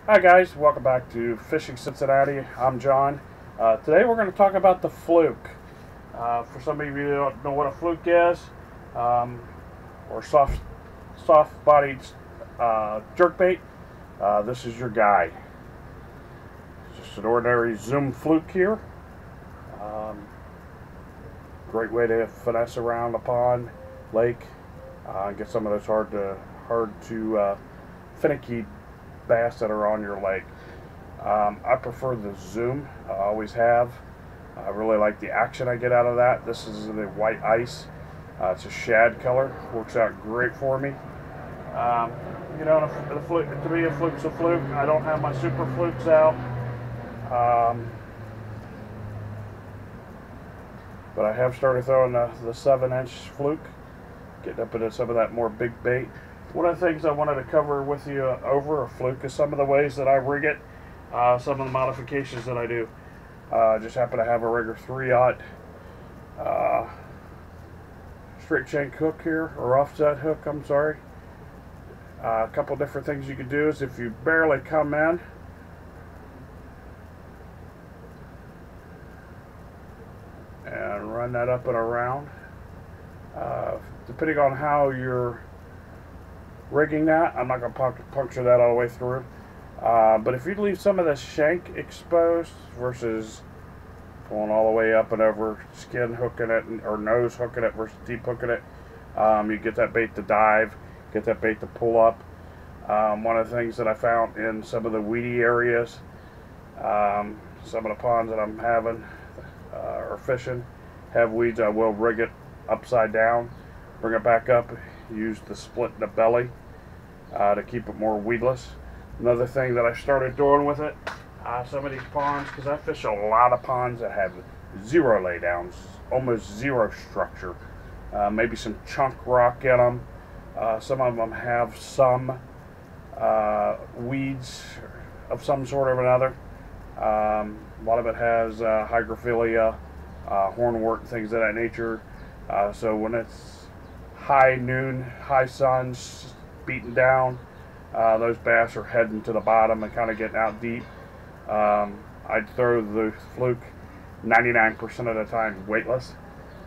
Hi guys, welcome back to Fishing Cincinnati. I'm John. Today we're going to talk about the fluke. For some of you who don't know what a fluke is, or soft-bodied jerkbait, this is your guy. Just an ordinary zoom fluke here. Great way to finesse around a pond, lake, get some of those hard to finicky bass that are on your lake. I prefer the zoom. I always have. I really like the action I get out of that. This is the white ice. It's a shad color. Works out great for me. You know, the fluke, to me, a fluke's a fluke. I don't have my super flukes out. But I have started throwing the 7-inch fluke, getting up into some of that more big bait. One of the things I wanted to cover with you over a fluke is some of the ways that I rig it, some of the modifications that I do. I just happen to have a regular 3/0 straight shank hook here, or offset hook, I'm sorry. A couple different things you can do is if you barely come in, and run that up and around. Depending on how you're rigging that, I'm not going to puncture that all the way through. But if you leave some of the shank exposed versus pulling all the way up and over, skin hooking it or nose hooking it versus deep hooking it, you get that bait to dive, get that bait to pull up. One of the things that I found in some of the weedy areas, some of the ponds that I'm having or fishing have weeds, I will rig it upside down, bring it back up, use the split in the belly to keep it more weedless. Another thing that I started doing with it, some of these ponds, because I fish a lot of ponds that have zero laydowns, almost zero structure, maybe some chunk rock in them. Some of them have some weeds of some sort or another. A lot of it has hygrophilia, hornwort, things of that nature. So when it's high noon, high sun, beating down, those bass are heading to the bottom and kind of getting out deep. I'd throw the fluke 99% of the time weightless.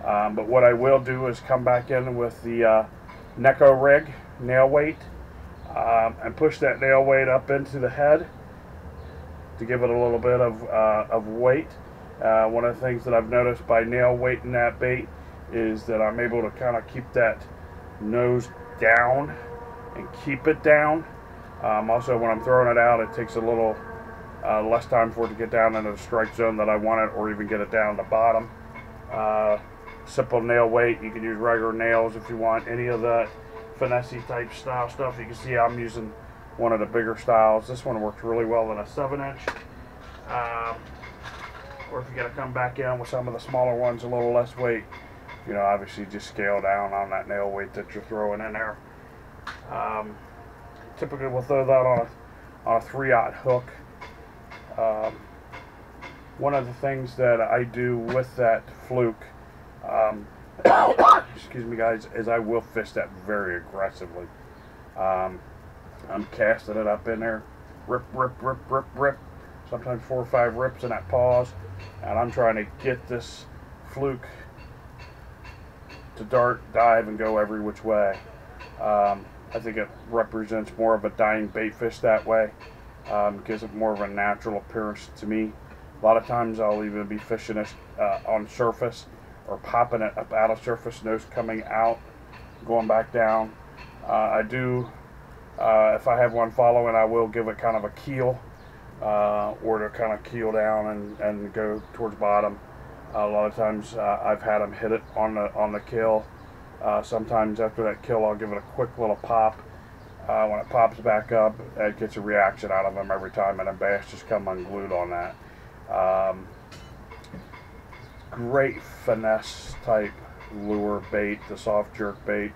But what I will do is come back in with the Neko rig nail weight and push that nail weight up into the head to give it a little bit of weight. One of the things that I've noticed by nail weighting that bait is that I'm able to kind of keep that nose down and keep it down. Also, when I'm throwing it out, it takes a little less time for it to get down into the strike zone that I want it, or even get it down the bottom. Simple nail weight. You can use regular nails if you want. Any of that finesse type style stuff. You can see I'm using one of the bigger styles. This one works really well in a 7-inch. Or if you got to come back in with some of the smaller ones, a little less weight, you know, obviously just scale down on that nail weight that you're throwing in there. Typically we'll throw that on a 3/0 hook. One of the things that I do with that fluke, excuse me guys, is I will fish that very aggressively. I'm casting it up in there, rip, rip, rip, rip, rip, sometimes 4 or 5 rips in that pause, and I'm trying to get this fluke to dart, dive, and go every which way. I think it represents more of a dying bait fish that way. Gives it more of a natural appearance to me. A lot of times I'll even be fishing it on surface or popping it up out of surface, nose coming out, going back down. I do, if I have one following, I will give it kind of a keel, or to kind of keel down and go towards bottom. A lot of times I've had them hit it on the kill. Sometimes after that kill, I'll give it a quick little pop. When it pops back up, it gets a reaction out of them every time, and the bass just come unglued on that. Great finesse type lure bait, the soft jerk bait,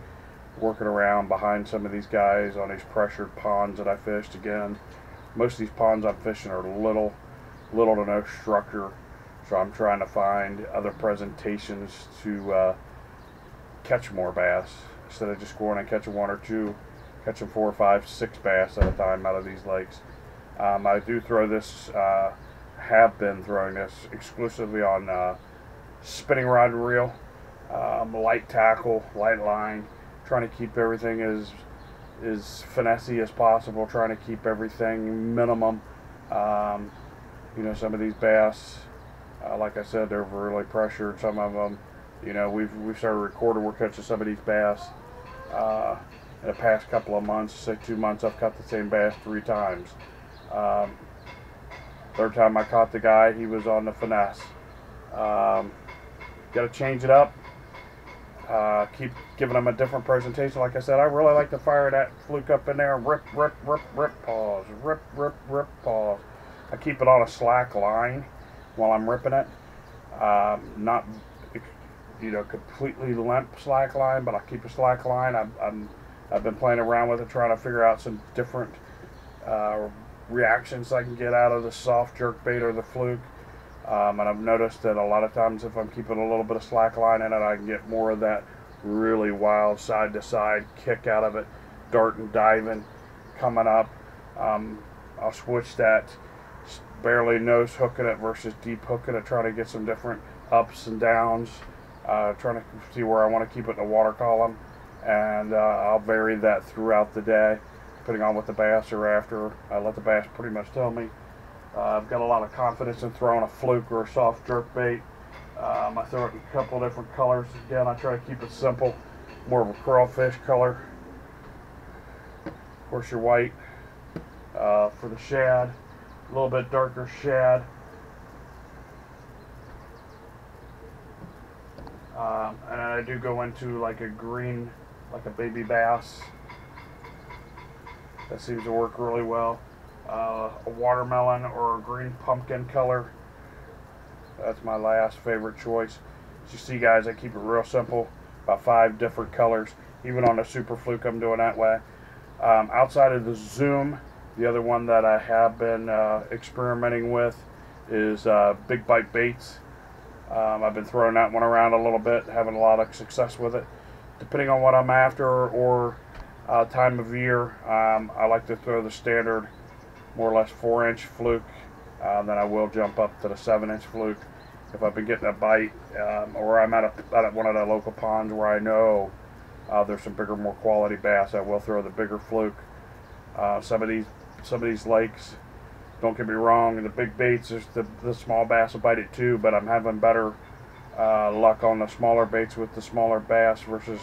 working around behind some of these guys on these pressured ponds that I fished. Again, most of these ponds I'm fishing are little to no structure, so I'm trying to find other presentations to catch more bass instead of just going and catching 1 or 2, catching 4 or 5, 6 bass at a time out of these lakes. I do throw this, have been throwing this exclusively on spinning rod and reel, light tackle, light line, trying to keep everything as finessey as possible, trying to keep everything minimum. You know, some of these bass, like I said, they're really pressured. Some of them, you know, we've started recording. We're catching some of these bass. In the past couple of months, say 2 months, I've caught the same bass 3 times. Third time I caught the guy, he was on the finesse. Got to change it up. Keep giving them a different presentation. Like I said, I really like to fire that fluke up in there. Rip, rip, rip, rip, pause. Rip, rip, rip, pause. I keep it on a slack line while I'm ripping it. Not, you know, completely limp slack line, but I keep a slack line. I've been playing around with it, trying to figure out some different reactions I can get out of the soft jerk bait or the fluke. And I've noticed that a lot of times if I'm keeping a little bit of slack line in it, I can get more of that really wild side to side kick out of it, darting, diving, coming up. I'll switch that barely nose hooking it versus deep hooking it, trying to get some different ups and downs, trying to see where I want to keep it in the water column. And I'll vary that throughout the day, depending on what the bass are after. I let the bass pretty much tell me. I've got a lot of confidence in throwing a fluke or a soft jerk bait. I throw it in a couple of different colors. Again, I try to keep it simple, more of a crawfish color. Of course, your white for the shad, a little bit darker shad. And I do go into like a green, like a baby bass. That seems to work really well. A watermelon or a green pumpkin color. That's my last favorite choice. As you see, guys, I keep it real simple. About 5 different colors. Even on a super fluke, I'm doing that way. Outside of the zoom, the other one that I have been experimenting with is big bite baits. I've been throwing that one around a little bit, having a lot of success with it. Depending on what I'm after or time of year, I like to throw the standard, more or less 4-inch fluke. Then I will jump up to the 7-inch fluke if I've been getting a bite, or I'm at one of the local ponds where I know there's some bigger, more quality bass. I will throw the bigger fluke. Some of these lakes, don't get me wrong, the big baits, the small bass will bite it too, but I'm having better luck on the smaller baits with the smaller bass versus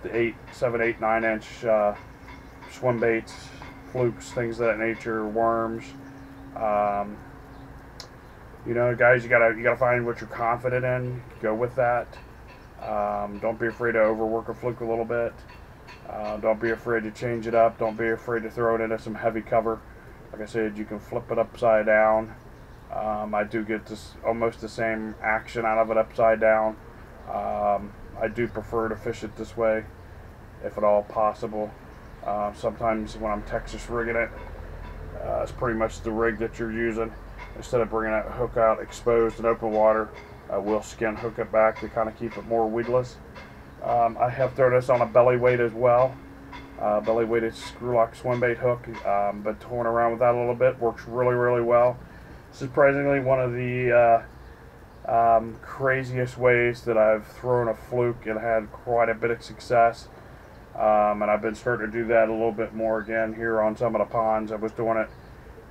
the 7, 8, 9-inch swim baits, flukes, things of that nature, worms. You know, guys, you gotta find what you're confident in. Go with that. Don't be afraid to overwork a fluke a little bit. Don't be afraid to change it up. Don't be afraid to throw it into some heavy cover. Like I said, you can flip it upside down. I do get this almost the same action out of it upside down. I do prefer to fish it this way, if at all possible. Sometimes when I'm Texas rigging it, it's pretty much the rig that you're using. Instead of bringing that hook out exposed in open water, I will skin hook it back to kind of keep it more weedless. I have thrown this on a belly weight as well. Belly weighted screw lock swim bait hook, but toying around with that a little bit works really, really well. Surprisingly, one of the craziest ways that I've thrown a fluke and had quite a bit of success. And I've been starting to do that a little bit more again here on some of the ponds. I was doing it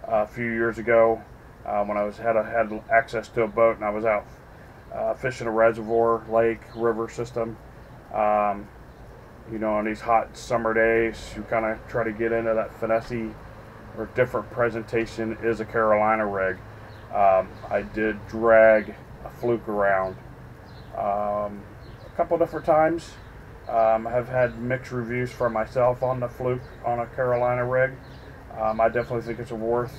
a few years ago when I had access to a boat and I was out fishing a reservoir, lake, river system. You know, on these hot summer days, you kind of try to get into that finessey or different presentation is a Carolina rig. I did drag a fluke around a couple different times. I've had mixed reviews from myself on the fluke on a Carolina rig. I definitely think it's worth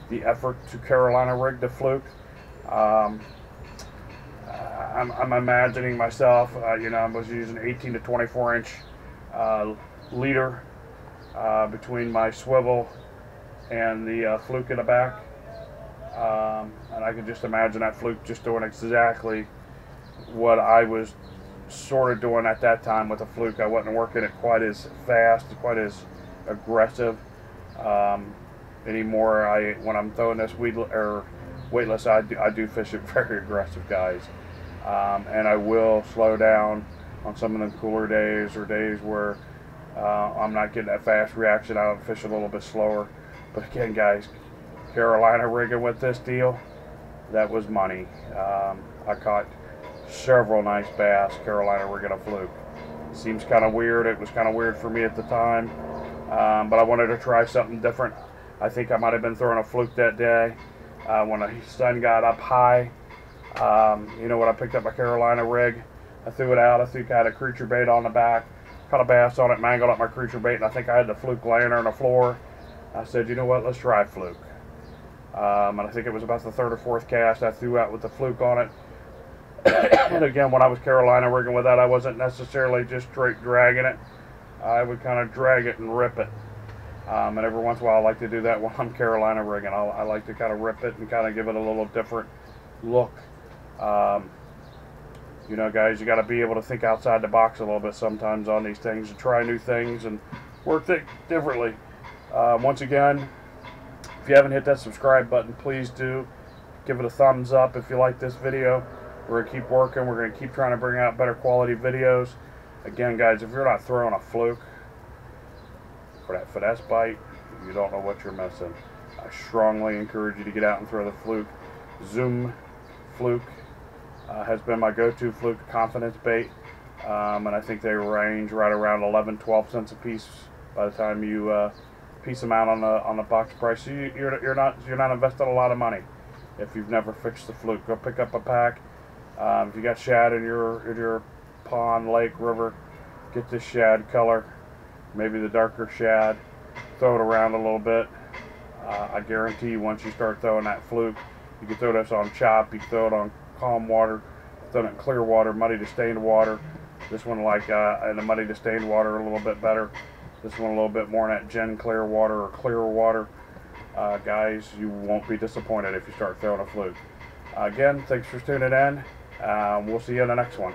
the effort to Carolina rig the fluke. I'm imagining myself, you know, I was using 18 to 24 inch leader between my swivel and the fluke in the back. And I can just imagine that fluke just doing exactly what I was sort of doing at that time with the fluke. I wasn't working it quite as fast, quite as aggressive. anymore. When I'm throwing this weightless, I do fish it very aggressive, guys, and I will slow down on some of them cooler days or days where I'm not getting that fast reaction. I'll fish a little bit slower. But again, guys, Carolina rigging with this deal, that was money. I caught several nice bass Carolina rigging a fluke. Seems kind of weird. It was kind of weird for me at the time, but I wanted to try something different. I think I might have been throwing a fluke that day when the sun got up high. You know, when I picked up my Carolina rig, I threw it out. I threw kind of creature bait on the back, caught a bass on it, mangled up my creature bait, and I think I had the fluke laying there on the floor. I said, you know what, let's try fluke. And I think it was about the third or fourth cast I threw out with the fluke on it. And again, when I was Carolina rigging with that, I wasn't necessarily just straight dragging it. I would kind of drag it and rip it. And every once in a while I like to do that when I'm Carolina rigging. I like to kind of rip it and kind of give it a little different look. You know, guys, you got to be able to think outside the box a little bit sometimes on these things and try new things and work things differently. Once again, if you haven't hit that subscribe button, please do. Give it a thumbs up if you like this video. We're going to keep working. We're going to keep trying to bring out better quality videos. Again, guys, if you're not throwing a fluke for that finesse bite, you don't know what you're missing. I strongly encourage you to get out and throw the fluke. Zoom fluke has been my go-to fluke confidence bait, and I think they range right around 11-12 cents a piece by the time you piece them out on the box price. So you're not investing a lot of money if you've never fished the fluke. Go pick up a pack. If you got shad in your pond, lake, river, get this shad color, maybe the darker shad. Throw it around a little bit. I guarantee you, once you start throwing that fluke, you can throw this on chop. You can throw it on calm water, throw it in clear water, muddy to stained water. This one, like in the muddy to stained water, a little bit better. This one a little bit more in that gin clear water or clear water. Guys, you won't be disappointed if you start throwing a fluke. Again, thanks for tuning in. We'll see you in the next one.